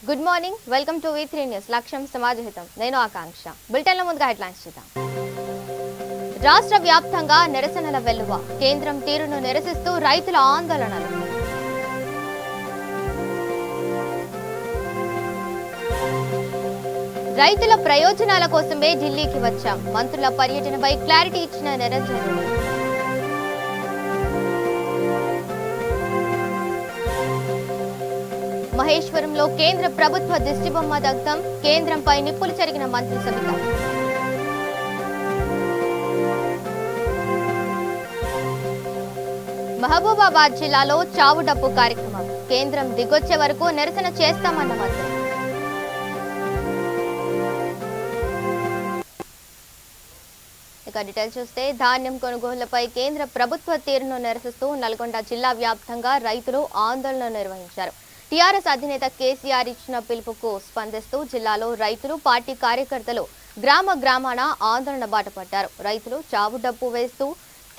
Good morning, welcome to V3 news. లక్ష్యం సమాజహితం. నేను ఆకాంక్ష. బులెటిన్ల ముందుగా హెడ్లైన్స్ చూద్దాం. రాష్ట్ర వ్యాప్తంగా నిరసనల వెల్లువ. కేంద్రం తీరును నిరసిస్తూ రైతుల ఆందోళనలు. రైతుల ప్రయోజనాల కోసమే ఢిల్లీకి వచ్చాం. మంత్రుల పర్యటనపై క్లారిటీ ఇచ్చిన నిరంజన్ రెడ్డి. మహేశ్వరంలో కేంద్ర ప్రభుత్వ దిష్టిబొమ్మ దగ్ధం. కేంద్రంపై నిప్పులు చెరిగిన మంత్రి సబిత. మహబూబాబాద్ జిల్లాలో చావు డప్పు కార్యక్రమం. కేంద్రం దిగొచ్చే వరకు నిరసన చేస్తామన్న మంత్రి. ఇక డీటెయిల్స్ చూస్తే, ధాన్యం కొనుగోళ్లపై కేంద్ర ప్రభుత్వ తీరును నిరసిస్తూ నల్గొండ జిల్లా వ్యాప్తంగా రైతులు ఆందోళన నిర్వహించారు. టీఆర్ఎస్ అధినేత కేసీఆర్ ఇచ్చిన పిలుపుకు స్పందిస్తూ జిల్లాలో రైతులు, పార్టీ కార్యకర్తలు గ్రామాన ఆందోళన బాటపట్టారు. రైతులు చావు డప్పు వేస్తూ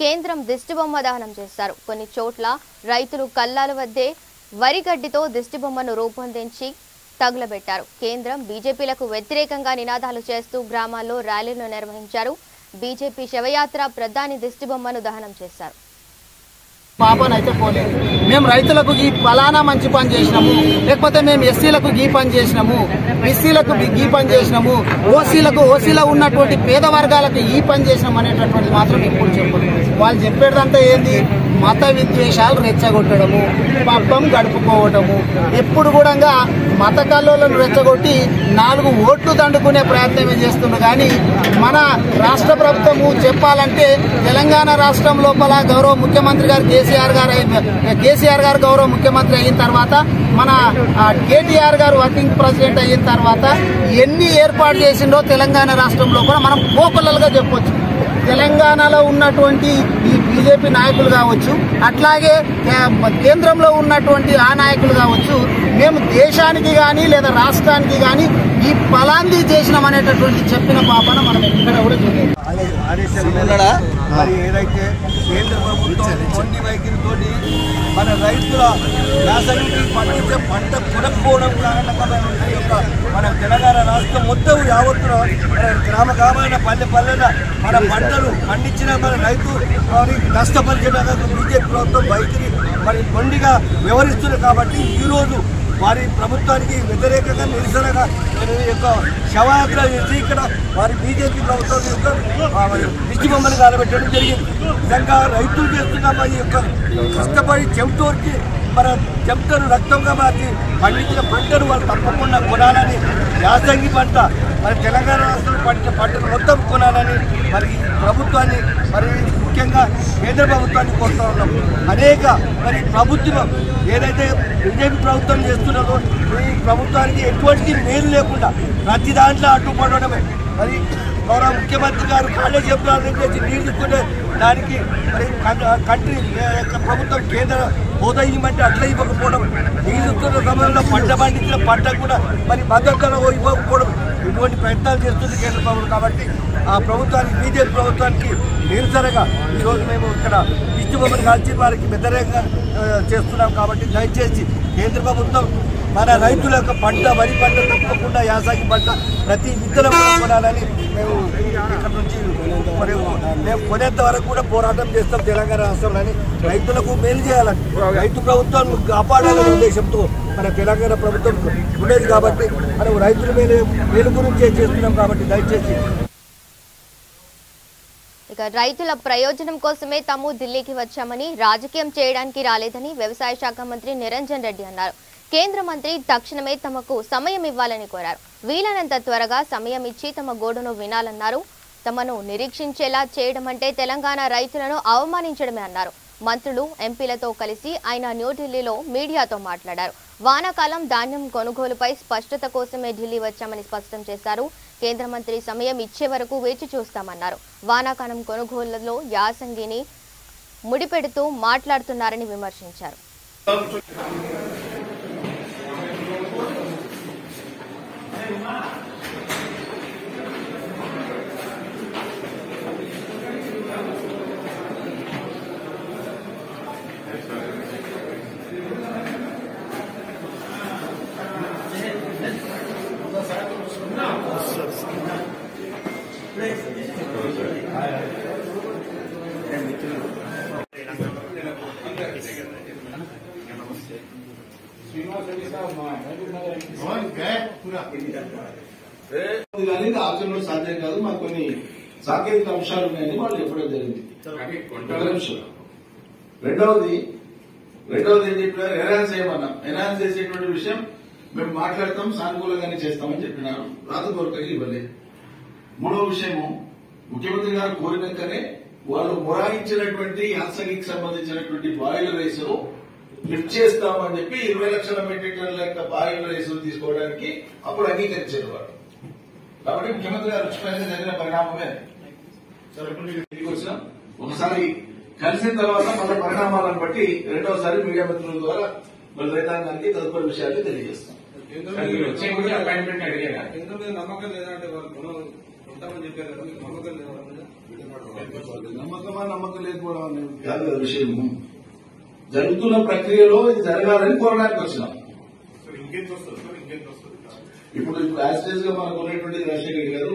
కేంద్రం దిష్టిబొమ్మ దహనం చేశారు. కొన్ని చోట్ల రైతులు కల్లాల వద్దే వరిగడ్డితో దిష్టిబొమ్మను రూపొందించి తగులబెట్టారు. కేంద్రం, బీజేపీలకు వ్యతిరేకంగా నినాదాలు చేస్తూ గ్రామాల్లో ర్యాలీలు నిర్వహించారు. బీజేపీ శవయాత్ర ప్రధాని దిష్టిబొమ్మను దహనం చేశారు. పాపనైతే పోలేదు. మేము రైతులకు ఈ ఫలానా మంచి పని చేసినాము, లేకపోతే మేము ఎస్సీలకు ఈ పని చేసినాము, ఎస్సీలకు ఈ పని చేసినాము, ఓసీలో ఉన్నటువంటి పేద వర్గాలకు ఈ పని చేసినాం అనేటటువంటి మాత్రం ఎప్పుడు చెప్పరు. వాళ్ళు చెప్పేదంతా ఏంది? మత విద్వేషాలు రెచ్చగొట్టడము, పబ్బం గడుపుకోవటము, ఎప్పుడు కూడా మత కల్లోలను రెచ్చగొట్టి 4 ఓట్లు దండుకునే ప్రయత్నమే చేస్తున్నారు. కానీ మన రాష్ట్ర ప్రభుత్వము చెప్పాలంటే తెలంగాణ రాష్ట్రం లోపల గౌరవ ముఖ్యమంత్రి గారు కేసీఆర్ గారు గౌరవ ముఖ్యమంత్రి అయిన తర్వాత, మన కేటీఆర్ గారు వర్కింగ్ ప్రెసిడెంట్ అయిన తర్వాత ఎన్ని ఏర్పాటు చేసిండో తెలంగాణ రాష్ట్రంలో కూడా మనం పోకలలుగా చెప్పొచ్చు. తెలంగాణలో ఉన్నటువంటి ఈ బీజేపీ నాయకులు కావచ్చు, అట్లాగే కేంద్రంలో ఉన్నటువంటి ఆ నాయకులు కావచ్చు, మేము దేశానికి కానీ లేదా రాష్ట్రానికి కానీ ఈ ఫలాంది చేసినాం అనేటటువంటి చెప్పిన పాపన మనం ఎక్కడ కూడా చూడలేదు. మరి ఏదైతే కేంద్ర ప్రభుత్వం మొండి వైఖరితో మన రైతుల యాసంగి పండించే పంట కొనకపోవడం కారణంగా మన తెలంగాణ రాష్ట్రం మొత్తం యావత్తున గ్రామాన పల్లెన మన పంటలు పండించిన మన రైతు మరి నష్టపరిచడానికి బీజేపీ ప్రభుత్వం వైఖరి మరి మొండిగా వ్యవహరిస్తుంది. కాబట్టి ఈరోజు వారి ప్రభుత్వానికి వ్యతిరేకంగా నిరసనగా యొక్క శవయాత్ర చేసి ఇక్కడ వారి బీజేపీ ప్రభుత్వం యొక్క దిష్టిబొమ్మను కాలబెట్టడం జరిగింది. నిజంగా రైతులు చేస్తున్న ఈ యొక్క కష్టపడి చెమటోర్చి మన చెమటను రక్తంగా మార్చి పండించిన పంటను వాళ్ళు తప్పకుండా కొనాలని, యాసంగి పంట మరి తెలంగాణ రాష్ట్రంలో పండిన పంటను మొత్తం కొనాలని మరి ప్రభుత్వాన్ని, మరి ముఖ్యంగా కేంద్ర ప్రభుత్వాన్ని కోరుతూ ఉన్నాం. అనేక మరి ప్రభుత్వం ఏదైతే బీజేపీ ప్రభుత్వం చేస్తున్నదో ఈ ప్రభుత్వానికి ఎటువంటి మేలు లేకుండా ప్రతి దాంట్లో అడ్డుపడడమే. మరి గౌరవ ముఖ్యమంత్రి గారు కాలేజీ చేసి నీళ్ళు తీసుకునే దానికి మరి కంట్రీ ప్రభుత్వం కేంద్ర హోదా ఇవ్వమంటే అట్లా ఇవ్వకపోవడం, నీళ్ళుతున్న సమయంలో పంట పండించిన పంట కూడా మరి భద్రతలో ఇవ్వకపోవడం, ఇటువంటి ప్రయత్నాలు చేస్తుంది కేంద్ర ప్రభుత్వం. కాబట్టి ఆ ప్రభుత్వానికి, బీజేపీ ప్రభుత్వానికి నిరసనగా ఈరోజు మేము ఇక్కడ దిష్టిబొమ్మను కాల్చి వారికి వ్యతిరేకంగా చేస్తున్నాం. కాబట్టి దయచేసి కేంద్ర ప్రభుత్వం మన రైతుల యొక్క పంట, వరి పంట తప్పకుండా యాసంగి పంట ప్రతి విత్తనం కొనాలని మేము ఇక్కడ నుంచి మరి మేము కొనేంత వరకు కూడా పోరాటం చేస్తాం తెలంగాణ రాష్ట్రంలోని. రైతులకు మేలు చేయాలని, రైతు ప్రభుత్వాన్ని కాపాడాలనే ఉద్దేశంతో మన తెలంగాణ ప్రభుత్వం ఉండేది. కాబట్టి మనం రైతుల మేలు గురించే చేస్తున్నాం. కాబట్టి దయచేసి ఇక రైతుల ప్రయోజనం కోసమే తాము ఢిల్లీకి వచ్చామని, రాజకీయం చేయడానికి రాలేదని వ్యవసాయ శాఖ మంత్రి నిరంజన్ రెడ్డి అన్నారు. కేంద్ర మంత్రి తక్షణమే తమకు సమయం ఇవ్వాలని కోరారు. వీలైనంత త్వరగా సమయం ఇచ్చి తమ గోడును వినాలన్నారు. తమను నిరీక్షించేలా చేయడం అంటే తెలంగాణ రైతులను అవమానించడమే అన్నారు. మంత్రులు, ఎంపీలతో కలిసి ఆయన న్యూఢిల్లీలో మీడియాతో మాట్లాడారు. వానాకాలం ధాన్యం కొనుగోలుపై స్పష్టత కోసమే ఢిల్లీ వచ్చామని స్పష్టం చేశారు. కేంద్ర మంత్రి సమయం ఇచ్చే వరకు వేచి చూస్తామన్నారు. వానాకాలం కొనుగోళ్లలో యాసంగిని ముడిపెడుతూ మాట్లాడుతున్నారని విమర్శించారు. కానీ ఆచరణలో సాధ్యం కాదు, మాకు కొన్ని సాంకేతిక అంశాలు ఉన్నాయని వాళ్ళు చెప్పడం జరిగింది. రెండవది ఏం చెప్పినారు, ఎన్హాన్స్ చేయమన్నా. ఎన్హాన్స్ చేసేటువంటి విషయం మేము మాట్లాడతాం, సానుకూలంగానే చేస్తామని చెప్పినారు. రాతపూర్వకంగా ఇవ్వలేదు. మూడవ విషయము, ముఖ్యమంత్రి గారు కోరినాకనే వాళ్ళు మొరాయించినటువంటి యాసంగికి సంబంధించినటువంటి బాయిలర్ రైస్ లిఫ్ట్ చేస్తామని చెప్పి 20 లక్షల మెట్రిక్ టన్నుల యొక్క బాయిలర్ రైస్ తీసుకోవడానికి అప్పుడు అంగీకరించారు వారు. కాబట్టి ముఖ్యమంత్రి గారు వచ్చిన జరిగిన పరిణామమే. వచ్చిన ఒకసారి కలిసిన తర్వాత మన పరిణామాలను బట్టి రెండవసారి మీడియా మిత్రుల ద్వారా మన రైతాంగానికి తదుపరి విషయాలు తెలియజేస్తాం. అపాయింట్మెంట్ అడిగారా? నమ్మకం లేదంటే ఉంటామని చెప్పారు కదా, మీకు నమ్మకం లేదా? నమ్మకం లేకపోవడం కాదు కదా విషయము. జరుగుతున్న ప్రక్రియలో ఇది జరగాలని కోరడానికి వచ్చినాం. ఇప్పుడు యాస్టేజ్ గా మనకు ఉన్నటువంటి రాజశేఖర్ గారు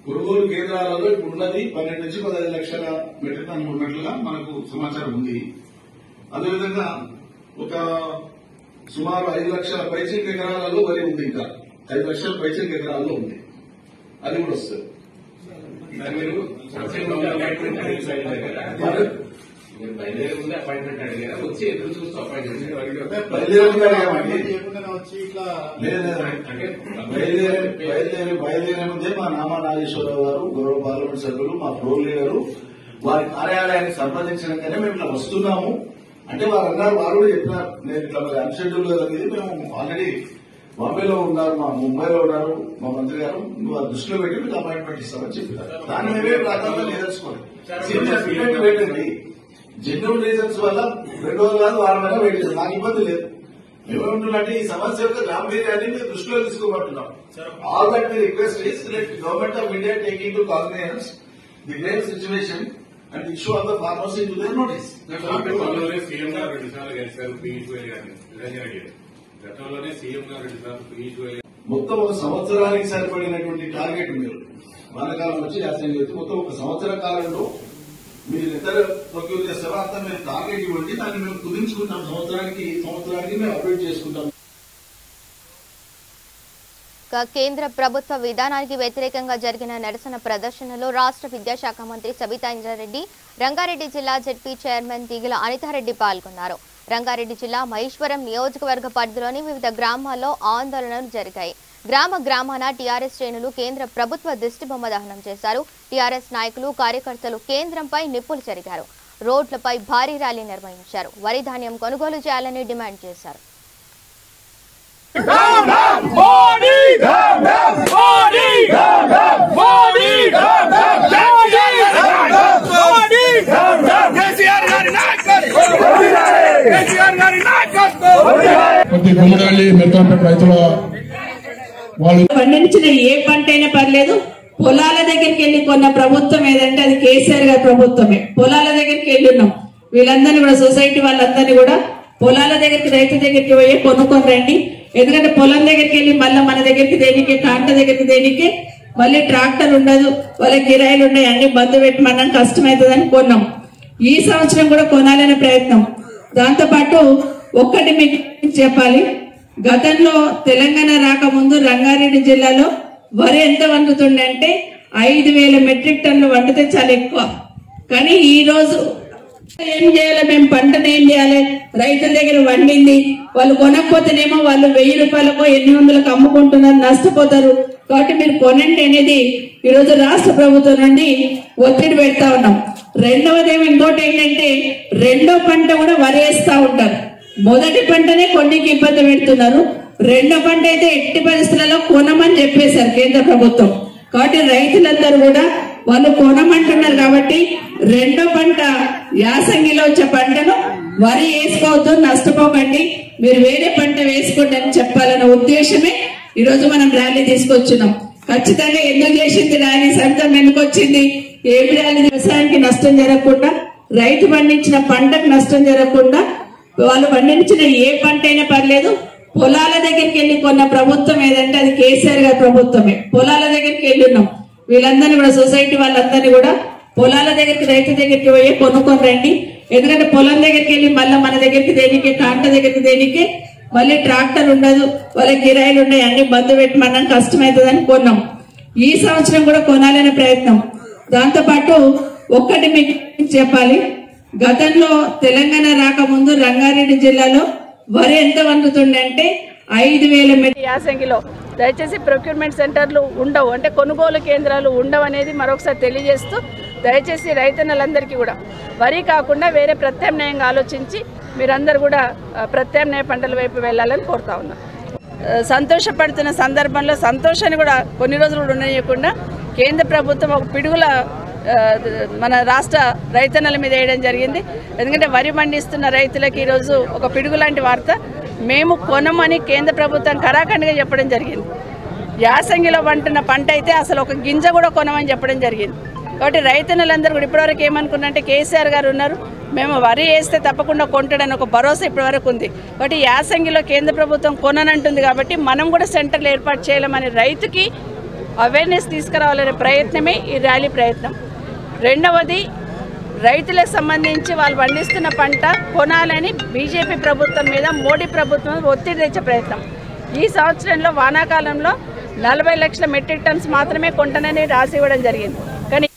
కొనుగోలు కేంద్రాలలో ఇప్పుడు ఉన్నది 12 నుంచి 15 లక్షల మెట్రిక్ టన్నులు ఉన్నట్లుగా మనకు సమాచారం ఉంది. అదేవిధంగా ఒక సుమారు 5 లక్షల పైచిక ఎకరాలలో వరి ఉంది. ఇంకా 5 లక్షల పైచిక ఎకరాల్లో ఉంది. అది కూడా వస్తుంది. బయలుదేరి ముందే అపాయింట్మెంట్ అడిగారా? వచ్చి ఎదురు చూస్తూ అపాయింట్మెంట్ బయలుదేరే ముందే మా నామా నాగేశ్వరరావు గారు, గౌరవ పార్లమెంట్ సభ్యులు, మా ఫ్లోర్ లీడరు వారి కార్యాలయాన్ని సంప్రదించడంగానే మేము ఇట్లా వస్తున్నాము అంటే వారు అన్నారు. వారు కూడా చెప్పినారు, నేను ఇట్లా మరి అన్షెడ్యూల్ గా జరిగింది, మేము ఆల్రెడీ బాంబేలో ఉన్నారు, మా ముంబైలో ఉన్నారు మా మంత్రి గారు, నువ్వు ఆ దృష్టిలో పెట్టి మీకు అపాయింట్మెంట్ ఇస్తామని చెప్పారు. దాన్ని మేమే ప్రాధాన్యత నిదర్చుకోవాలి. పెట్టండి. జెన్యున్ రీజన్స్ వల్ల 2 రోజులు కాదు, వారమైనా వెయిట్ చేస్తాం. నాకు ఇబ్బంది లేదు. మేమేమంటున్నాంటే ఈ సమస్య యొక్క గాంభీర్యాన్ని మీరు దృష్టిలో తీసుకోమంటున్నాం. All that we request is let government of India taking to cognizance the grave situation and issue of the farmers in to their notice. CM గారు 2 సార్లు కలిశారు పీయూష్ గోయల్ గారిని. గతంలోనే సీఎం గారు 2 సార్లు పీయూష్ గోయల్ మొత్తం ఒక సంవత్సరానికి సరిపడినటువంటి టార్గెట్ మీరు వానకాలం వచ్చి యాసంగి వచ్చి మొత్తం ఒక సంవత్సర కాలంలో మీరు ఇద్దరు ప్రొక్యూర్ చేస్తారో అంతా మేము టార్గెట్ ఇవ్వండి, దాన్ని మేము కుదించుకుంటాం. సంవత్సరానికి మేము అప్డేట్ చేసుకుంటాం. కేంద్ర ప్రభుత్వ విధానానికి వ్యతిరేకంగా జరిగిన నిరసన ప్రదర్శనలో రాష్ట్ర విద్యాశాఖ మంత్రి సబితా ఇంద్రారెడ్డి, రంగారెడ్డి జిల్లా జెడ్పీ చైర్మన్ తీగల అనితారెడ్డి పాల్గొన్నారు. రంగారెడ్డి జిల్లా మహేశ్వరం నియోజకవర్గ పరిధిలోని వివిధ గ్రామాల్లో ఆందోళనలు జరిగాయి. గ్రామాన టీఆర్ఎస్ శ్రేణులు కేంద్ర ప్రభుత్వ దిష్టిబొమ్మ దహనం చేశారు. టీఆర్ఎస్ నాయకులు, కార్యకర్తలు కేంద్రంపై నిప్పులు చెరిగారు. రోడ్లపై భారీ ర్యాలీ నిర్వహించారు. వరి ధాన్యం కొనుగోలు చేయాలని డిమాండ్ చేశారు. పండించిన ఏ పంట అయినా పర్లేదు, పొలాల దగ్గరికి వెళ్ళి కొన్న ప్రభుత్వం ఏదంటే అది కేసీఆర్ గారి ప్రభుత్వమే. పొలాల దగ్గరికి వెళ్ళి ఉన్నాం. వీళ్ళందరినీ కూడా సొసైటీ వాళ్ళందరినీ కూడా పొలాల దగ్గరికి, రైతు దగ్గరికి పోయి కొనుక్కొని రండి. ఎందుకంటే పొలం దగ్గరికి వెళ్ళి మళ్ళీ మన దగ్గరికి దేనికి, కాంట దగ్గరికి దేనికి, మళ్ళీ ట్రాక్టర్ ఉండదు, వాళ్ళ కిరాయిలు ఉన్నాయి, అన్ని బంద్ పెట్టమన్నా కష్టమవుతుందని కొన్నాం. ఈ సంవత్సరం కూడా కొనాలనే ప్రయత్నం. దాంతో పాటు ఒక్కటి మీకు చెప్పాలి, గతంలో తెలంగాణ రాకముందు రంగారెడ్డి జిల్లాలో వరి ఎంత వండుతుండే అంటే 5,000 మెట్రిక్ టన్నులు వండితే చాలా ఎక్కువ. కానీ ఈ రోజు ఏం చేయాలి, మేము పంటను ఏం చేయాలి, రైతుల దగ్గర వండింది వాళ్ళు కొనకపోతేనేమో వాళ్ళు 1000 రూపాయలకో 800లకు అమ్ముకుంటున్నారు, నష్టపోతారు. కాబట్టి మీరు కొనండి అనేది ఈ రోజు రాష్ట్ర ప్రభుత్వం నుండి ఒత్తిడి పెడతా ఉన్నాం. రెండవది ఇంకోటి ఏంటంటే, రెండో పంట కూడా వరి వేస్తా ఉంటారు. మొదటి పంటనే కొన్నికి ఇబ్బంది పెడుతున్నారు. రెండో పంట అయితే ఎట్టి పరిస్థితులలో కొనమని చెప్పేశారు కేంద్ర ప్రభుత్వం. కాబట్టి రైతులందరూ కూడా వాళ్ళు కొనమంటున్నారు. కాబట్టి రెండో పంట యాసంగిలో వచ్చే పంటను వరి వేసుకోవద్దు, నష్టపోకండి, మీరు వేరే పంట వేసుకోండి అని చెప్పాలన్న ఉద్దేశమే ఈ రోజు మనం ర్యాలీ తీసుకొచ్చున్నాం. ఖచ్చితంగా ఎందుకు చేసింది ర్యాలీ, సంతం ఎందుకు వచ్చింది, ఏమి ర్యాలీ, వ్యవసాయానికి నష్టం జరగకుండా, రైతు పండించిన పంటకు నష్టం జరగకుండా, వాళ్ళు పండించిన ఏ పంట అయినా పర్లేదు, పొలాల దగ్గరికి వెళ్ళి కొన్న ప్రభుత్వం ఏదంటే అది కేసీఆర్ గారి ప్రభుత్వమే. పొలాల దగ్గరికి వెళ్ళి ఉన్నాం. వీళ్ళందరినీ కూడా సొసైటీ వాళ్ళందరినీ కూడా పొలాల దగ్గరికి రైతు దగ్గరికి పోయి కొనుక్కొని రండి. ఎందుకంటే పొలం దగ్గరికి వెళ్ళి మళ్ళీ మన దగ్గరికి దేనికి, కాంట దగ్గరికి దేనికి, మళ్ళీ ట్రాక్టర్ ఉండదు, వాళ్ళ కిరాయిలు ఉన్నాయి, అన్ని బంద్ పెట్టి మనం కష్టమవుతుందని కొన్నాం. ఈ సంవత్సరం కూడా కొనాలనే ప్రయత్నం. దాంతోపాటు ఒక్కటి మీకు చెప్పాలి, గతంలో తెలంగాణ రాకముందు రంగారెడ్డి జిల్లాలో వరి ఎంత వండుతుందంటే 5,000 మెట్రిక్ యాసంగిలో. దయచేసి ప్రొక్యూర్మెంట్ సెంటర్లు ఉండవు, అంటే కొనుగోలు కేంద్రాలు ఉండవు అనేది మరొకసారి తెలియజేస్తూ, దయచేసి రైతన్నలందరికీ కూడా వరి కాకుండా వేరే ప్రత్యామ్నాయంగా ఆలోచించి మీరందరూ కూడా ప్రత్యామ్నాయ పంటల వైపు వెళ్ళాలని కోరుతా ఉన్నాం. సంతోషపడుతున్న సందర్భంలో సంతోషాన్ని కూడా కొన్ని రోజులు కూడా ఉండనియకుండా కేంద్ర ప్రభుత్వం ఒక పిడుగుల మన రాష్ట్ర రైతన్నల మీద వేయడం జరిగింది. ఎందుకంటే వరి పండిస్తున్న రైతులకు ఈరోజు ఒక పిడుగు లాంటి వార్త, మేము కొనమని కేంద్ర ప్రభుత్వం కరాఖండిగా చెప్పడం జరిగింది. యాసంగిలో పంటున్న పంట అయితే అసలు ఒక గింజ కూడా కొనమని చెప్పడం జరిగింది. కాబట్టి రైతన్నలందరూ కూడా ఇప్పటివరకు ఏమనుకున్నారంటే కేసీఆర్ గారు ఉన్నారు, మేము వరి వేస్తే తప్పకుండా కొంటాడని ఒక భరోసా ఇప్పటివరకు ఉంది. కాబట్టి యాసంగిలో కేంద్ర ప్రభుత్వం కొననంటుంది కాబట్టి మనం కూడా సెంటర్లు ఏర్పాటు చేయాలని రైతుకి అవేర్నెస్ తీసుకురావాలనే ప్రయత్నమే ఈ ర్యాలీ ప్రయత్నం. రెండవది, రైతులకు సంబంధించి వాళ్ళు పండిస్తున్న పంట కొనాలని బీజేపీ ప్రభుత్వం మీద మోడీ ప్రభుత్వం ఒత్తిడి తెచ్చే ప్రయత్నం. ఈ సంవత్సరంలో వానాకాలంలో 40 లక్షల మెట్రిక్ టన్స్ మాత్రమే కొంటానని రాసి ఇవ్వడం జరిగింది. కానీ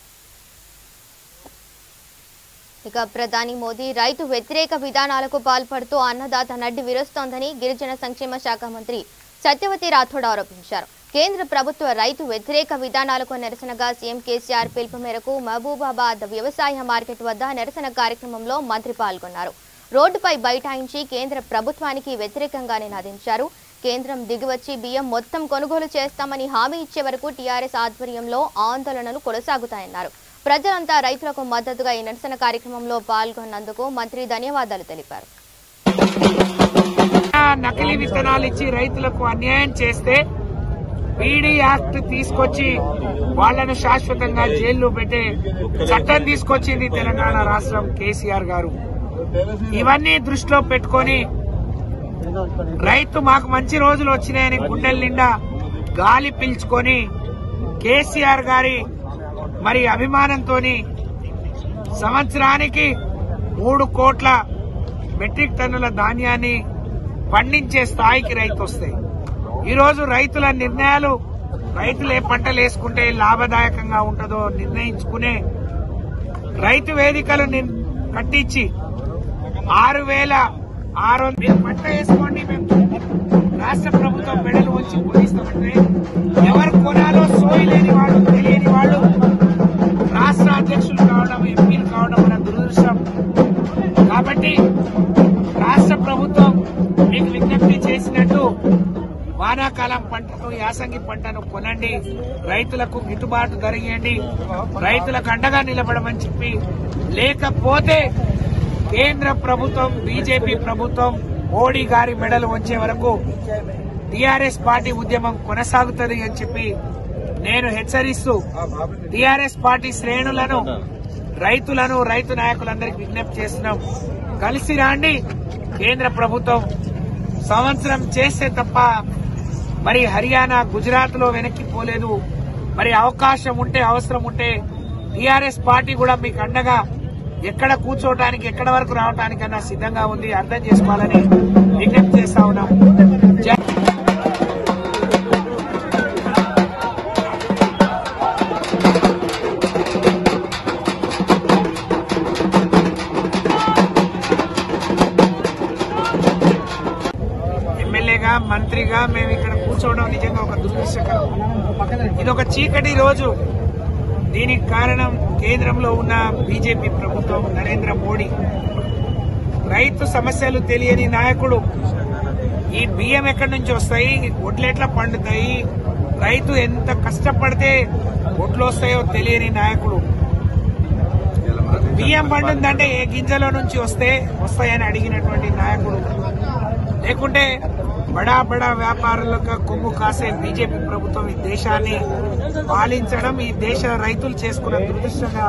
ఇక ప్రధాని మోదీ రైతు వ్యతిరేక విధానాలకు పాల్పడుతూ అన్నదాత నడ్డి విరుస్తోందని గిరిజన సంక్షేమ శాఖ మంత్రి సత్యవతి రాథోడ్ ఆరోపించారు. కేంద్ర ప్రభుత్వ రైతు వ్యతిరేక విధానాలకు నిరసనగా సీఎం కేసీఆర్ పిలుపు మేరకు మహబూబాబాద్ వ్యవసాయ మార్కెట్ వద్ద నిరసన కార్యక్రమంలో మంత్రి పాల్గొన్నారు. రోడ్డుపై బైఠాయించి కేంద్ర ప్రభుత్వానికి వ్యతిరేకంగా నినాదించారు. కేంద్రం దిగివచ్చి బియ్యం మొత్తం కొనుగోలు చేస్తామని హామీ ఇచ్చే వరకు టీఆర్ఎస్ ఆధ్వర్యంలో ఆందోళనలు కొనసాగుతాయన్నారు. ప్రజలంతా రైతులకు మద్దతుగా ఈ నిరసన కార్యక్రమంలో పాల్గొన్నందుకు మంత్రి ధన్యవాదాలు తెలిపారు. నకిలీ విత్తనాలు ఇచ్చి రైతులకు అన్యాయం చేస్తే పీడీ యాక్ట్ తీసుకొచ్చి వాళ్లను శాశ్వతంగా జైల్లో పెట్టే చట్టం తీసుకొచ్చింది తెలంగాణ రాష్ట్రం కేసీఆర్ గారు. ఇవన్నీ దృష్టిలో పెట్టుకొని రైతు మాకు మంచి రోజులు వచ్చినాయని గుండెల నిండా గాలి పీల్చుకొని కేసీఆర్ గారి మరి అభిమానంతో సంవత్సరానికి 3 కోట్ల మెట్రిక్ టన్నుల ధాన్యాన్ని పండించే స్థాయికి రైతు వస్తాయి. ఈరోజు రైతుల నిర్ణయాలు, రైతులు ఏ పంటలు వేసుకుంటే లాభదాయకంగా ఉంటుందో నిర్ణయించుకునే రైతు వేదికలు కట్టించి 6,600 పంట వేసుకోండి, మేము రాష్ట్ర ప్రభుత్వం మెడలు వచ్చి కొనిస్తామంటే ఎవరు కొనాలో సోయి లేని వాళ్ళు, తెలియని వాళ్ళు రాష్ట్ర అధ్యక్షులు కావడం, ఎంపీలు కావడం మన దురదృష్టం. కాబట్టి రాష్ట్ర ప్రభుత్వం మీకు విజ్ఞప్తి చేసినట్టు వానాకాలం పంటను, యాసంగి పంటను కొనండి, రైతులకు గిట్టుబాటు ధర ఇవ్వండి, రైతులకు అండగా నిలబడమని చెప్పి, లేకపోతే కేంద్ర ప్రభుత్వం, బీజేపీ ప్రభుత్వం మోడీ గారి మెడలు వచ్చే వరకు టీఆర్ఎస్ పార్టీ ఉద్యమం కొనసాగుతుంది అని చెప్పి నేను హెచ్చరిస్తూ టీఆర్ఎస్ పార్టీ శ్రేణులను, రైతులను, రైతు నాయకులందరికీ విజ్ఞప్తి చేస్తున్నాం. కలిసి రాండి. కేంద్ర ప్రభుత్వం సంవత్సరం చేస్తే తప్ప మరి హర్యానా, గుజరాత్ లో వెనక్కిపోలేదు. మరి అవకాశం ఉంటే, అవసరం ఉంటే టీఆర్ఎస్ పార్టీ కూడా మీకు అండగా ఎక్కడ కూర్చోవడానికి, ఎక్కడ వరకు రావడానికన్నా సిద్ధంగా ఉంది. అర్థం చేసుకోవాలని విజ్ఞప్తి చేస్తా ఉన్నాం. ఎమ్మెల్యేగా, మంత్రిగా మేము ఇక్కడ కూర్చోవడం నిజంగా ఒక దురదృష్టకరం. ఇదొక చీకటి రోజు. దీనికి కారణం కేంద్రంలో ఉన్న బీజేపీ ప్రభుత్వం, నరేంద్ర మోడీ. రైతు సమస్యలు తెలియని నాయకుడు. ఈ బియ్యం ఎక్కడి నుంచి వస్తాయి, ఒడ్లు ఎట్లా పండుతాయి, రైతు ఎంత కష్టపడితే ఒడ్లు వస్తాయో తెలియని నాయకుడు. బియ్యం పండుందంటే ఏ గింజలో నుంచి వస్తాయని అడిగినటువంటి నాయకుడు. లేకుంటే బడా బడా వ్యాపారులకు కొమ్ము కాసే బీజేపీ ప్రభుత్వం ఈ దేశాన్ని పాలించడం ఈ దేశ రైతులు చేసుకున్న దురదృష్టంగా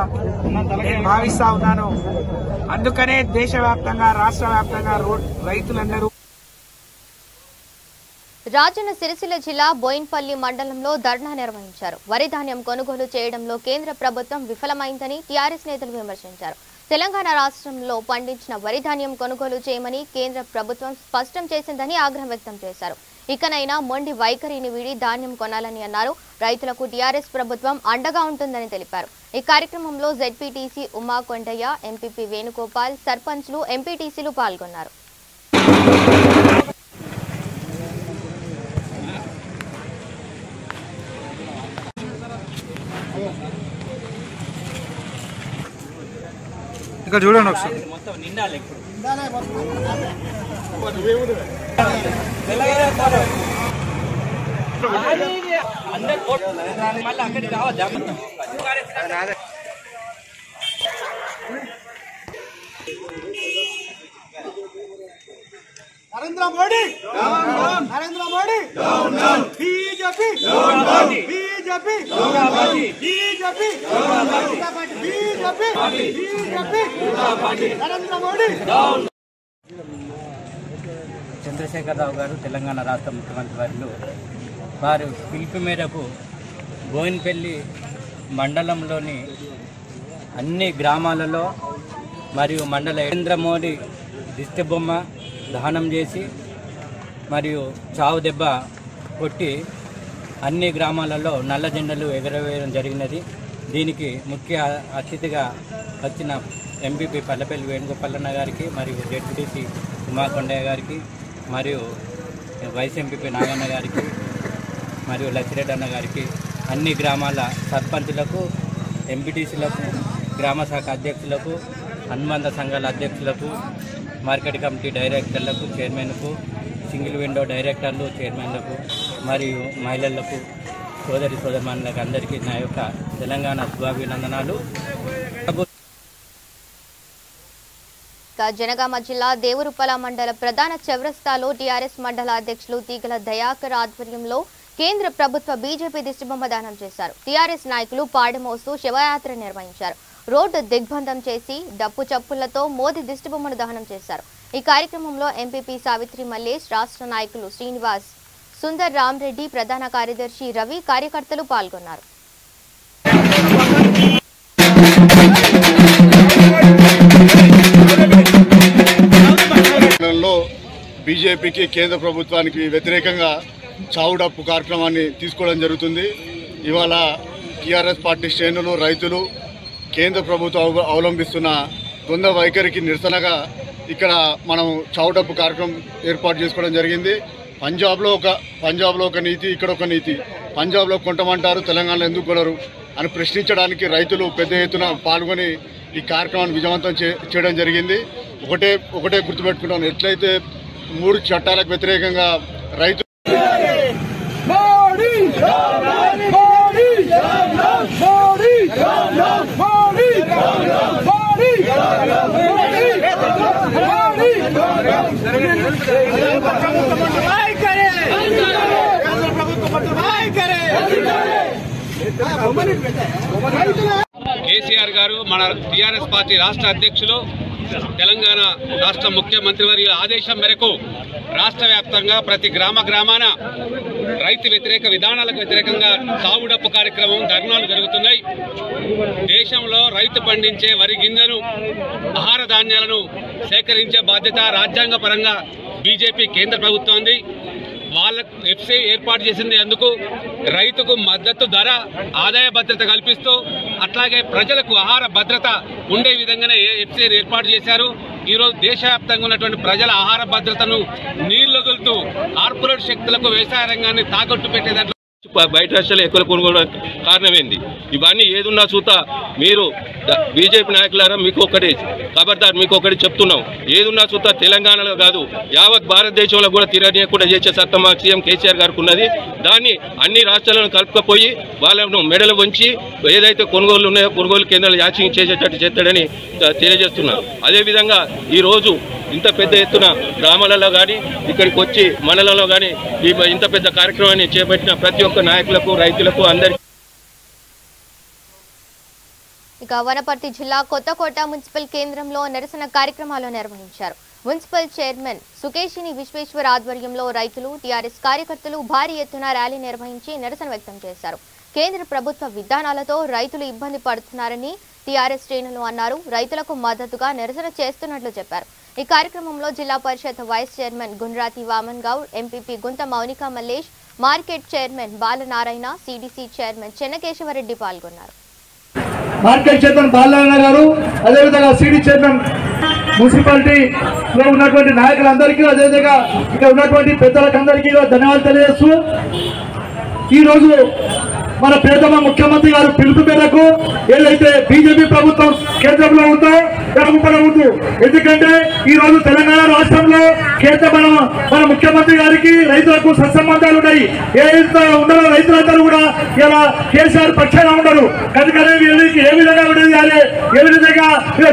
నేను భావిస్తా ఉన్నాను. అందుకనే దేశవ్యాప్తంగా, రాష్ట్ర వ్యాప్తంగా రైతులందరూ రాజన్న సిరిసిల్ల జిల్లా బోయిన్పల్లి మండలంలో ధర్నా నిర్వహించారు. వరి ధాన్యం కొనుగోలు చేయడంలో కేంద్ర ప్రభుత్వం విఫలమైందని టీఆర్ఎస్ నేతలు విమర్శించారు. తెలంగాణ రాష్ట్రంలో పండించిన వరి ధాన్యం కొనుగోలు చేయమని కేంద్ర ప్రభుత్వం స్పష్టం చేసిందని ఆగ్రహం వ్యక్తం చేశారు. ఇకనైనా మొండి వైఖరిని వీడి ధాన్యం కొనాలని అన్నారు. రైతులకు టీఆర్ఎస్ ప్రభుత్వం అండగా ఉంటుందని తెలిపారు. ఈ కార్యక్రమంలో జెడ్పీటీసీ ఉమా కొండయ్య, ఎంపీపీ వేణుగోపాల్, సర్పంచ్లు, ఎంపీటీసీలు పాల్గొన్నారు. ఇక్కడ చూడండి ఒకసారి Narendra Modi Narendra Modi BJP BJP BJP BJP Narendra Modi. Chandrashekar Rao గారు తెలంగాణ రాష్ట్ర ముఖ్యమంత్రి వర్యులు వారు పిలుపు మేరకు బోయిన్పల్లి మండలంలోని అన్ని గ్రామాలలో మరియు మండల నరేంద్ర మోడీ దిష్టి బొమ్మ దహనం చేసి మరియు చావు దెబ్బ కొట్టి అన్ని గ్రామాలలో నల్ల జెండలు ఎగరవేయడం జరిగినది. దీనికి ముఖ్య అతిథిగా వచ్చిన ఎంపీపీ పల్లెపల్లి వేణుగోపాలన్న గారికి మరియు జెడ్పీటీసీ ఉమా కొండయ్య గారికి మరియు వైస్ ఎంపీపీ నాగన్న గారికి మరియు లచ్చిరెడ్డి అన్న గారికి, అన్ని గ్రామాల సర్పంచులకు, ఎంపీటీసీలకు, గ్రామ శాఖ అధ్యక్షులకు, అనుబంధ సంఘాల అధ్యక్షులకు, మార్కెట్ కమిటీ డైరెక్టర్లకు, చైర్మన్కు, సింగిల్ విండో డైరెక్టర్లు, చైర్మన్లకు మరియు మహిళలకు, సోదరి సోదరిమణులకు అందరికీ నా యొక్క తెలంగాణ శుభాభినందనాలు. జనగామ జిల్లా దేవరుపల మండల ప్రధాన చౌరస్తాలో టీఆర్ఎస్ మండల అధ్యక్షులు తీగల దయాకర్ ఆధ్వర్యంలో కేంద్ర ప్రభుత్వ బీజేపీ దిష్టిబొమ్మ దానం చేశారు. టీఆర్ఎస్ నాయకులు పాడమోస్తూ శివయాత్ర నిర్వహించారు. రోడ్డు దిగ్బంధం చేసి డప్పు చప్పులతో మోదీ దిష్టిబొమ్మను దహనం చేశారు. ఈ కార్యక్రమంలో ఎంపీపీ సావిత్రి మల్లేష్, రాష్ట్ర నాయకులు శ్రీనివాస్, సుందర్ రామరెడ్డి, ప్రధాన కార్యదర్శి రవి, కార్యకర్తలు పాల్గొన్నారు. బీజేపీకి కేంద్ర ప్రభుత్వానికి వ్యతిరేకంగా చావుడప్పు కార్యక్రమాన్ని తీసుకోవడం జరుగుతుంది. ఇవాళ టీఆర్ఎస్ పార్టీ శ్రేణులు, రైతులు కేంద్ర ప్రభుత్వం అవలంబిస్తున్న ద్వంద్వ వైఖరికి నిరసనగా ఇక్కడ మనం చావుడప్పు కార్యక్రమం ఏర్పాటు చేసుకోవడం జరిగింది. పంజాబ్లో ఒక నీతి, ఇక్కడ ఒక నీతి. పంజాబ్లో కొంటమంటారు, తెలంగాణలో ఎందుకు కొనరు అని ప్రశ్నించడానికి రైతులు పెద్ద ఎత్తున పాల్గొని ఈ కార్యక్రమాన్ని విజయవంతం చేయడం జరిగింది. ఒకటే గుర్తుపెట్టుకున్నాను, ఎట్లయితే 3 చట్టాలకు వ్యతిరేకంగా రైతు కేసీఆర్ గారు మన టీఆర్ఎస్ పార్టీ రాష్ట్ర అధ్యక్షులు, తెలంగాణ రాష్ట్ర ముఖ్యమంత్రి వారి ఆదేశం మేరకు రాష్ట్ర వ్యాప్తంగా ప్రతి గ్రామాన రైతు వ్యతిరేక విధానాలకు వ్యతిరేకంగా సాగుడప్పు కార్యక్రమం, ధర్నాలు జరుగుతున్నాయి. దేశంలో రైతు పండించే వరి గింజను, ఆహార ధాన్యాలను సేకరించే బాధ్యత రాజ్యాంగ పరంగా బీజేపీ కేంద్ర ప్రభుత్వంది. వాళ్ళకు ఎఫ్సీ ఏర్పాటు చేసింది ఎందుకు? రైతుకు మద్దతు ధర, ఆదాయ భద్రత కల్పిస్తూ అట్లాగే ప్రజలకు ఆహార భద్రత ఉండే విధంగానే ఎఫ్సీ ఏర్పాటు చేశారు. ఈరోజు దేశవ్యాప్తంగా ఉన్నటువంటి ప్రజల ఆహార భద్రతను నీళ్లొదులుతూ కార్పొరేట్ శక్తులకు వ్యవసాయ రంగాన్ని తాకట్టు పెట్టేదాంట్లో బయట రాష్ట్రాలు ఎక్కువ కొనుగోలు కారణమైంది. ఇవన్నీ ఏదున్నా చూత మీరు బీజేపీ నాయకులారా మీకు ఒకటి చెప్తున్నాం, ఏదున్నా చూత తెలంగాణలో కాదు యావత్ భారతదేశంలో కూడా తిరగనీయకుండా చేసే సత్తా మా సీఎం కేసీఆర్ గారికి ఉన్నది. దాన్ని అన్ని రాష్ట్రాలను కలుపుకపోయి వాళ్ళను మెడలు వంచి ఏదైతే కొనుగోలు ఉన్నాయో కొనుగోలు కేంద్రాలు యాచింగ్ చేసేటట్టు చేస్తాడని తెలియజేస్తున్నాం. అదేవిధంగా ఈరోజు ఇంత పెద్ద ఎత్తున గ్రామాలలో కానీ ఇక్కడికి వచ్చి మండలంలో కానీ ఇంత పెద్ద కార్యక్రమాన్ని చేపట్టిన ప్రతి ఒక్క నాయకులకు, రైతులకు అందరికీ. ఇక వనపర్తి జిల్లా కొత్తకోట మున్సిపల్ కేంద్రంలో నిరసన కార్యక్రమాలు నిర్వహించారు. మున్సిపల్ చైర్మన్ సుకేశిని విశ్వేశ్వర్ ఆధ్వర్యంలో రైతులు టీఆర్ఎస్ కార్యకర్తలు భారీ ఎత్తున ర్యాలీ నిర్వహించి నిరసన వ్యక్తం చేశారు. కేంద్ర ప్రభుత్వ విధానాలతో రైతులు ఇబ్బంది పడుతున్నారని టీఆర్ఎస్ శ్రేణులు అన్నారు. రైతులకు మద్దతుగా నిరసన చేస్తున్నట్లు చెప్పారు. ఈ కార్యక్రమంలో Zilla Parishad vice chairman Gundrathi Vaman Goud, MPP Guntha Mounika Mallesh, market chairman Balanarayana, CDC chairman Chennakesavareddy పాల్గొన్నారు. మార్కెట్ చైర్మన్ బాలనారాయణ గారు, అదేవిధంగా సిడి చైర్మన్ మున్సిపాలిటీలో ఉన్నటువంటి నాయకులందరికీ, అదేవిధంగా ఇక్కడ ఉన్నటువంటి పెద్దలకందరికీ ధన్యవాదాలు తెలియజేస్తూ ఈరోజు మన ప్రియతమ ముఖ్యమంత్రి గారు పిలుపు మేరకు ఏదైతే బీజేపీ ప్రభుత్వం కేంద్రంలో ఉందో జరుగుతూ, ఎందుకంటే ఈ రోజు తెలంగాణ రాష్ట్రంలో మన ముఖ్యమంత్రి గారికి రైతులకు సత్సంబంధాలు ఉన్నాయి. ఏదైతే ఉన్నారో రైతులందరూ కూడా ఇలా కేసీఆర్ పక్షాన ఉండరు. కనుకనే వీళ్ళకి ఏ విధంగా విడదీయాలి, ఏ విధంగా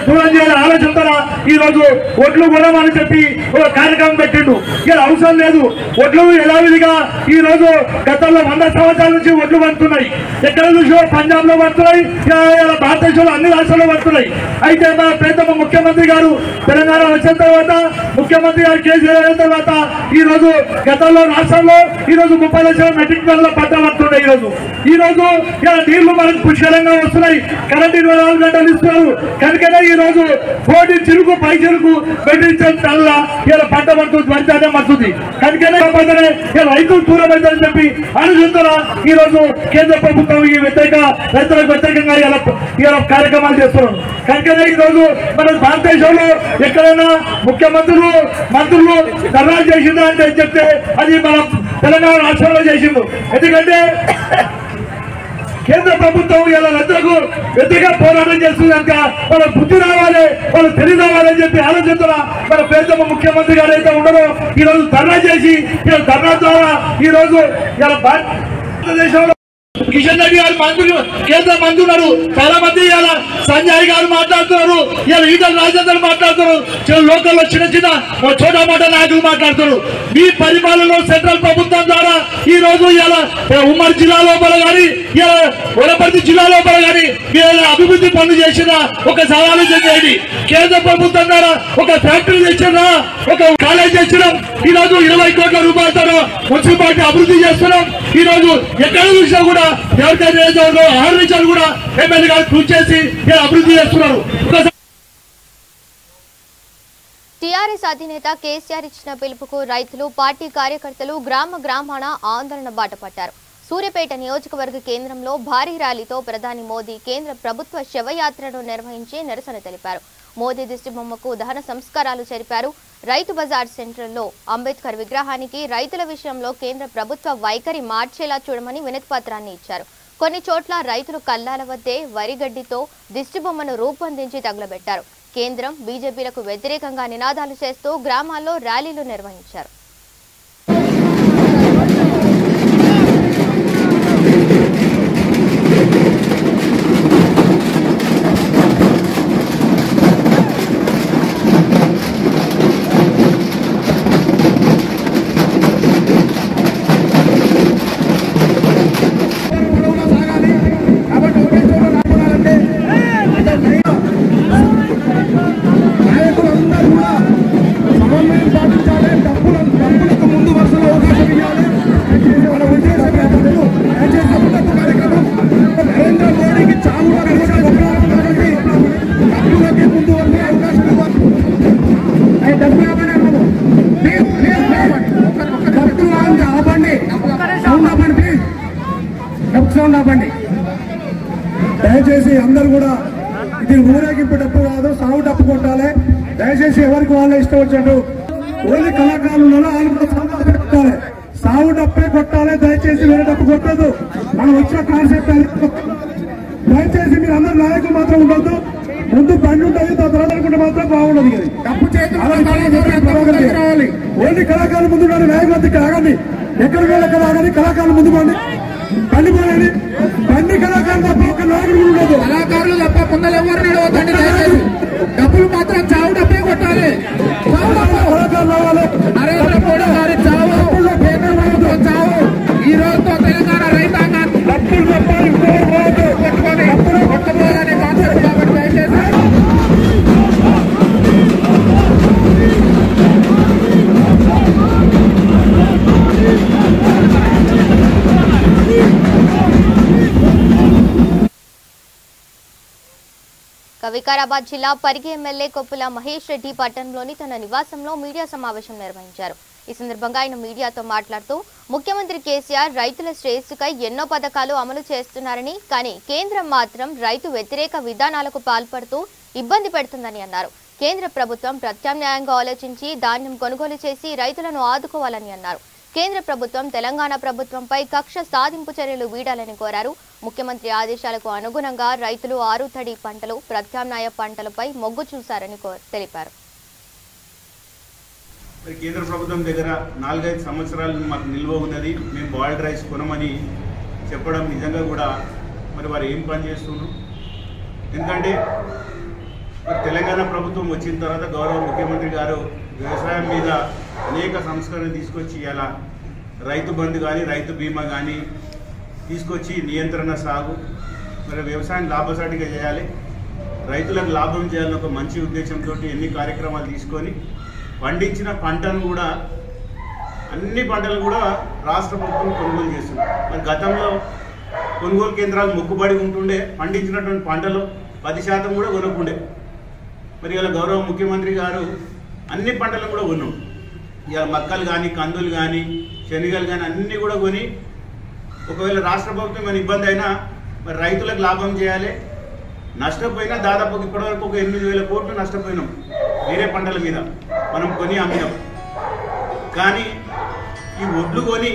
దూరం చేయాలి ఆలోచనతో ఈ రోజు ఒడ్లు కొనమని చెప్పి ఒక కార్యక్రమం పెట్టిండు. ఇలా అవసరం లేదు. ఒడ్లు యథావిధిగా ఈ రోజు గతంలో 100 సంవత్సరాల నుంచి ఒడ్లు పడుతున్నాయి. ఎక్కడ చూసో పంజాబ్ లో పడుతున్నాయి, భారతదేశంలో అన్ని రాష్ట్రాల్లో పడుతున్నాయి. అయితే మన ప్రియతమ ముఖ్యమంత్రి గారు తెలంగాణ వచ్చిన తర్వాత, ముఖ్యమంత్రి గారు కేసీఆర్ అయిన తర్వాత ఈ రోజు గతంలో రాష్ట్రంలో ఈ రోజు 30 లక్షల మెట్రిక్ టన్నుల పంట పడుతున్నాయి. ఈ రోజు ఇలా నీళ్లు మనకు పుష్కలంగా వస్తున్నాయి. కరెంట్ 24 గంటలు ఇస్తున్నారు. కనుకనే ఈ రోజు కోటి చెరుకు పై చెరుకు మెట్రిక్ టన్నుల ఇలా పంట పడుతుంది, మంచి పడుతుంది. కనుకనే రైతులు దూరం అవుతారని చెప్పి ఆలోచిస్తారా ఈ రోజు కేంద్ర ప్రభుత్వం ఈ రైతులకు వ్యతిరేకంగా ఇలా కార్యక్రమాలు చేస్తున్నారు. కనుకనే ఈ రోజు మన భారతదేశంలో ఎక్కడైనా ముఖ్యమంత్రులు మంత్రులు ధర్నా చేసిందా అంటే చెప్తే అది మన తెలంగాణ రాష్ట్రంలో చేసిండు. ఎందుకంటే కేంద్ర ప్రభుత్వం ఇలా రైతులకు వ్యతిరేకంగా పోరాటం చేస్తుంది కనుక వాళ్ళ బుద్ధి రావాలి, వాళ్ళు తెలివి రావాలని చెప్పి ఆలోచిస్తున్న మన ప్రియతమ ముఖ్యమంత్రి గారు అయితే ఉండరో ఈ రోజు ధర్నా చేసి ధర్నా ద్వారా ఈ రోజు ఇలా భారతదేశంలో కిషన్ రెడ్డి గారు మంత్రులు కేంద్ర మంత్రి ఉన్నారు. చాలా మంది ఇలా సంజయ్ గారు మాట్లాడుతున్నారు, ఇలా ఈటల రాజేందర్ మాట్లాడుతున్నారు, లోకల్లో చిన్న చిన్న చోటా మోటా నాయకులు మాట్లాడుతున్నారు. మీ పరిపాలనలో సెంట్రల్ ప్రభుత్వం ద్వారా ఈ రోజు ఇలా ఉమ్మడి జిల్లా లోపల కానీ ఇలా వనపర్తి జిల్లా లోపల కానీ మీరు అభివృద్ధి పనులు చేసిన ఒకసారి ఆలోచన చేయండి. కేంద్ర ప్రభుత్వం ద్వారా ఒక ఫ్యాక్టరీ తెచ్చినా, ఒక కాలేజ్ తెచ్చినాం. ఈ రోజు 20 కోట్ల రూపాయలతో మున్సిపాలిటీ అభివృద్ధి చేస్తున్నాం. ఈ రోజు ఎక్కడ చూసినా కూడా ఎవరికైతే 6 నిమిషాలు కూడా ఎమ్మెల్యే గారు కృషి చేసి అభివృద్ధి చేస్తున్నారు. టీఆర్ఎస్ అధినేత కేసీఆర్ ఇచ్చిన పిలుపుకు రైతులు, పార్టీ కార్యకర్తలు గ్రామాన ఆందోళన బాట పట్టారు. సూర్యాపేట నియోజకవర్గ కేంద్రంలో భారీ ర్యాలీతో ప్రధాని మోదీ కేంద్ర ప్రభుత్వ శవయాత్రను నిర్వహించి నిరసన తెలిపారు. మోదీ దిష్టిబొమ్మకు దహన సంస్కారాలు జరిపారు. రైతు బజార్ సెంటర్లో అంబేద్కర్ విగ్రహానికి రైతుల విషయంలో కేంద్ర ప్రభుత్వ వైఖరి మార్చేలా చూడమని వినతిపత్రాన్ని ఇచ్చారు. కొన్ని చోట్ల రైతులు కల్లాల వద్దే వరిగడ్డితో దిష్టిబొమ్మను రూపొందించి తగులబెట్టారు. కేంద్రం బీజేపీలకు వ్యతిరేకంగా నినాదాలు చేస్తూ గ్రామాల్లో ర్యాలీలు నిర్వహించారు. దయచేసి అందరూ కూడా ఇది ఊరేగింపు డప్పు కాదు, సాగు డప్పు కొట్టాలి. దయచేసి ఎవరికి వాళ్ళే ఇష్టం వచ్చినట్టు ఓన్లీ కళాకారులు వాళ్ళు కూడా కొట్టాలి, సాగు డప్పే కొట్టాలి. దయచేసి వేరే డప్పు కొట్టదు. మనం వచ్చిన కాన్సెప్ట్ దయచేసి మీరు అందరు నాయకులు మాత్రం ఉండొద్దు. ముందు బండి ఉంటుంది, తర్వాత అనుకుంటే మాత్రం బాగుండదు. ఓన్లీ కళాకారులు ముందు నాయకులు ఇక్కడ ఆగండి, ఎక్కడికి వెళ్ళి ఎక్కడ ఆగండి. కళాకారులు ముందు బండి బండి పోయండి. బండి కళాకారులు తప్ప ఒక నాయకుడు ఉండదు. కళాకారులు తప్ప ముందర ఎవరు డబ్బులు మాత్రం చావు డబ్బే కొట్టాలి. కళాకారులు రావాలి. నరేంద్ర మోడీ గారి చావు చావు ఈ రోజుతో తెలంగాణ రైతాంగాన్ని డబ్బులు తప్పాలి కొట్టుకొని కొట్టుకోవాలనే కాన్సెప్ట్ కాబట్టి దయచేసి వికారాబాద్ జిల్లా పరిగి ఎమ్మెల్యే కొప్పుల మహేష్ రెడ్డి పట్టణంలోని తన నివాసంలో మీడియా సమావేశం నిర్వహించారు. ఈ సందర్భంగా ఆయన మీడియాతో మాట్లాడుతూ ముఖ్యమంత్రి కేసీఆర్ రైతుల శ్రేయస్సుకై ఎన్నో పథకాలు అమలు చేస్తున్నారని, కానీ కేంద్రం మాత్రం రైతు వ్యతిరేక విధానాలకు పాల్పడుతూ ఇబ్బంది పెడుతుందని అన్నారు. కేంద్ర ప్రభుత్వం ప్రత్యామ్నాయంగా ఆలోచించి ధాన్యం కొనుగోలు చేసి రైతులను ఆదుకోవాలని అన్నారు. కేంద్ర ప్రభుత్వం తెలంగాణ ప్రభుత్వంపై కక్ష సాధింపు చర్యలు వీడాలని కోరారు. ముఖ్యమంత్రి ఆదేశాలకు అనుగుణంగా రైతులు ఆరుతడి పంటలు, ప్రత్యామ్నాయ పంటలపై మొగ్గు చూశారని తెలిపారు. కేంద్ర ప్రభుత్వం దగ్గర 4-5 సంవత్సరాలు మాకు నిల్వ ఉన్నది, మేము బాయిల్డ్ రైస్ కొనమని చెప్పడం నిజంగా కూడా మరి వారు ఏం పని చేస్తున్నారు? ఎందుకంటే తెలంగాణ ప్రభుత్వం వచ్చిన తర్వాత గౌరవ ముఖ్యమంత్రి గారు వ్యవసాయం మీద అనేక సంస్కరణలు తీసుకొచ్చి ఇలా రైతు బంధు కానీ రైతు బీమా కానీ తీసుకొచ్చి నియంత్రణ సాగు, మరి వ్యవసాయం లాభసాటిగా చేయాలి, రైతులకు లాభం చేయాలని ఒక మంచి ఉద్దేశంతో ఎన్ని కార్యక్రమాలు తీసుకొని పండించిన పంటను కూడా అన్ని పంటలు కూడా రాష్ట్ర ప్రభుత్వం కొనుగోలు చేస్తుంది. మరి గతంలో కొనుగోలు కేంద్రాలు మొక్కుబడి ఉంటుండే, పండించినటువంటి పంటలు 10% కూడా కొనకుండే. మరి ఇలా గౌరవ ముఖ్యమంత్రి గారు అన్ని పంటలు కూడా కొన్నాం. ఇక మక్కలు కానీ కందులు కానీ శనగలు కానీ అన్నీ కూడా కొని ఒకవేళ రాష్ట్ర ప్రభుత్వం ఏమైనా ఇబ్బంది అయినా మరి రైతులకు లాభం చేయాలి. నష్టపోయినా దాదాపు ఇప్పటివరకు ఒక 8,000 కోట్లు నష్టపోయినాం వేరే పంటల మీద మనం కొని అమ్మినాం. కానీ ఈ ఒడ్లు కొని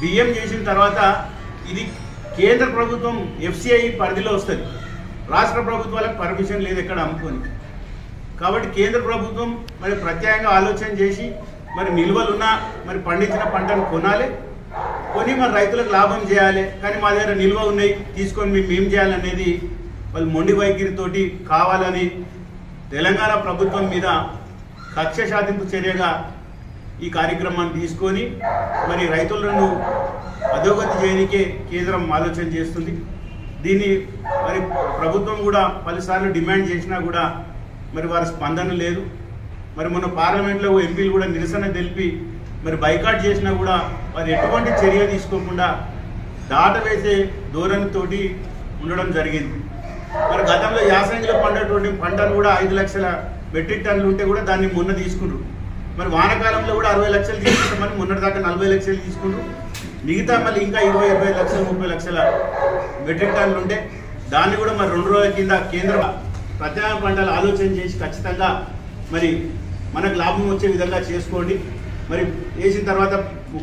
బియ్యం చేసిన తర్వాత ఇది కేంద్ర ప్రభుత్వం FCI పరిధిలో వస్తుంది, రాష్ట్ర ప్రభుత్వాలకు పర్మిషన్ లేదు ఎక్కడ అమ్ముకొని. కాబట్టి కేంద్ర ప్రభుత్వం మరి ప్రత్యేకంగా ఆలోచన చేసి మరి నిల్వలున్న మరి పండించిన పంటను కొనాలి, కొని మరి రైతులకు లాభం చేయాలి. కానీ మా దగ్గర నిల్వ ఉన్నాయి తీసుకొని మేము ఏం చేయాలనేది వాళ్ళు మొండి వైఖరితోటి కావాలని తెలంగాణ ప్రభుత్వం మీద కక్ష సాధింపు చర్యగా ఈ కార్యక్రమాన్ని తీసుకొని మరి రైతులను అధోగతి చేయడానికే కేంద్రం ఆలోచన చేస్తుంది. దీన్ని మరి ప్రభుత్వం కూడా పలుసార్లు డిమాండ్ చేసినా కూడా మరి వారి స్పందన లేదు. మరి మొన్న పార్లమెంట్లో ఎంపీలు కూడా నిరసన తెలిపి మరి బైకాట్ చేసినా కూడా వారు ఎటువంటి చర్య తీసుకోకుండా దాటవేసే ధోరణితోటి ఉండడం జరిగింది. మరి గతంలో యాసంగిలో పండేటువంటి పంటను కూడా 5 లక్షల మెట్రిక్ టన్నులు ఉంటే కూడా దాన్ని మొన్న తీసుకుంటారు. మరి వానాకాలంలో కూడా 60 లక్షలు తీసుకుంటామని మొన్నటి దాకా 40 లక్షలు తీసుకుంటారు. మిగతా మళ్ళీ ఇంకా 20 లక్షలు 30 లక్షల మెట్రిక్ టన్నులు ఉంటే దాన్ని కూడా మరి 2 రోజుల కింద కేంద్ర ప్రత్యామ్నాయ పంటలు ఆలోచన చేసి ఖచ్చితంగా మరి మనకు లాభం వచ్చే విధంగా చేసుకోండి. మరి వేసిన తర్వాత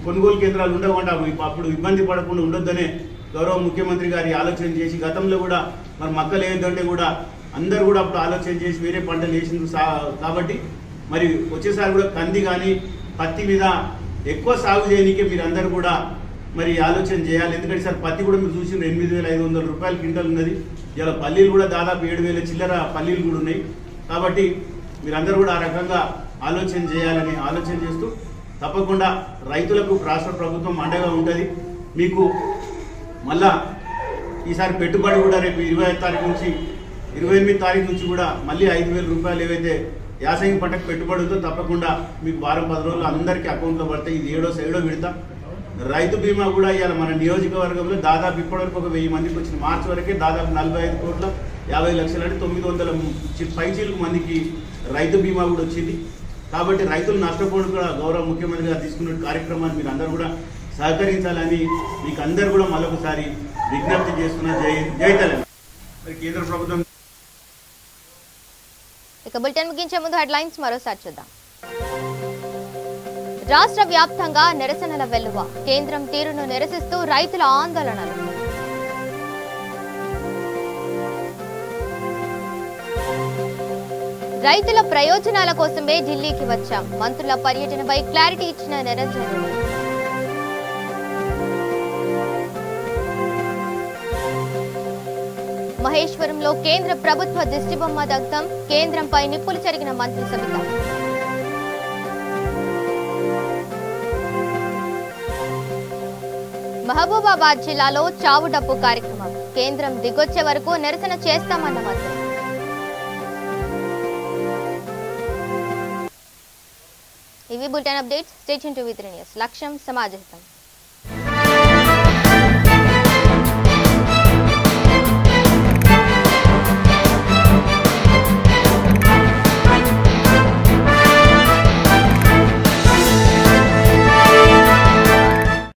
కొనుగోలు కేంద్రాలు ఉండకుండా అప్పుడు ఇబ్బంది పడకుండా ఉండొద్దనే గౌరవ ముఖ్యమంత్రి గారి ఆలోచన చేసి గతంలో కూడా మరి మక్కలు ఏదంటే కూడా అందరూ కూడా అప్పుడు ఆలోచన చేసి వేరే పంటలు వేసింది కాబట్టి మరి వచ్చేసారి కూడా కంది కానీ పత్తి మీద ఎక్కువ సాగు చేయడానికే మీరు అందరూ కూడా మరి ఆలోచన చేయాలి. ఎందుకంటే సార్ పత్తి కూడా మీరు చూసిన 8,500 రూపాయల క్వింటల్ ఉన్నది. ఇలా పల్లీలు కూడా దాదాపు 7,000 చిల్లర పల్లీలు కూడా ఉన్నాయి. కాబట్టి మీరందరూ కూడా ఆ రకంగా ఆలోచన చేయాలని ఆలోచన చేస్తూ తప్పకుండా రైతులకు రాష్ట్ర ప్రభుత్వం అండగా ఉంటుంది. మీకు మళ్ళా ఈసారి పెట్టుబడి కూడా రేపు 25 తారీఖు నుంచి 28 తారీఖు నుంచి కూడా మళ్ళీ 5,000 రూపాయలు ఏవైతే యాసంగి పంటకు పెట్టుబడి ఉందో తప్పకుండా మీకు వారం 10 రోజులు అందరికీ అకౌంట్లో పడతాయి. ఇది 7వ విడత. రైతు బీమా కూడా ఇవాళ మన నియోజకవర్గంలో దాదాపు ఇప్పటివరకు ఒక 1000 మందికి వచ్చింది. మార్చి వరకే దాదాపు 45 కోట్ల 50 లక్షలు అంటే 900 పైచీలకు మందికి రైతు బీమా కూడా వచ్చింది. కాబట్టి రైతులు నష్టపోకుండా గౌరవ ముఖ్యమంత్రి గారు తీసుకున్న కార్యక్రమాన్ని మీరు అందరూ కూడా సహకరించాలని మీకు అందరూ కూడా మరొకసారి విజ్ఞప్తి చేస్తున్న జై తెలంగాణ. మరి కేంద్ర ప్రభుత్వం ఇక బులెటిన్ ముగించే ముందు హెడ్లైన్స్ మరోసారి చూద్దాం. రాష్ట్ర వ్యాప్తంగా నిరసనల వెల్లువ, కేంద్రం తీరును నిరసిస్తూ రైతుల ఆందోళనలు. రైతుల ప్రయోజనాల కోసమే ఢిల్లీకి వచ్చాం, మంత్రుల పర్యటనపై క్లారిటీ ఇచ్చిన నిరంజన్ రెడ్డి. మహేశ్వరంలో కేంద్ర ప్రభుత్వ దిష్టిబొమ్మ దగ్ధం, కేంద్రంపై నిప్పులు చెరిగిన మంత్రి సబిత. మహబూబాబాద్ జిల్లాలో చావు డప్పు కార్యక్రమం, కేంద్రం దిగొచ్చే వరకు నిరసన చేస్తామన్న మంత్రి. ఇవి bulletin updates. Stay tuned to వి3 న్యూస్. లక్ష్యం సమాజహితం.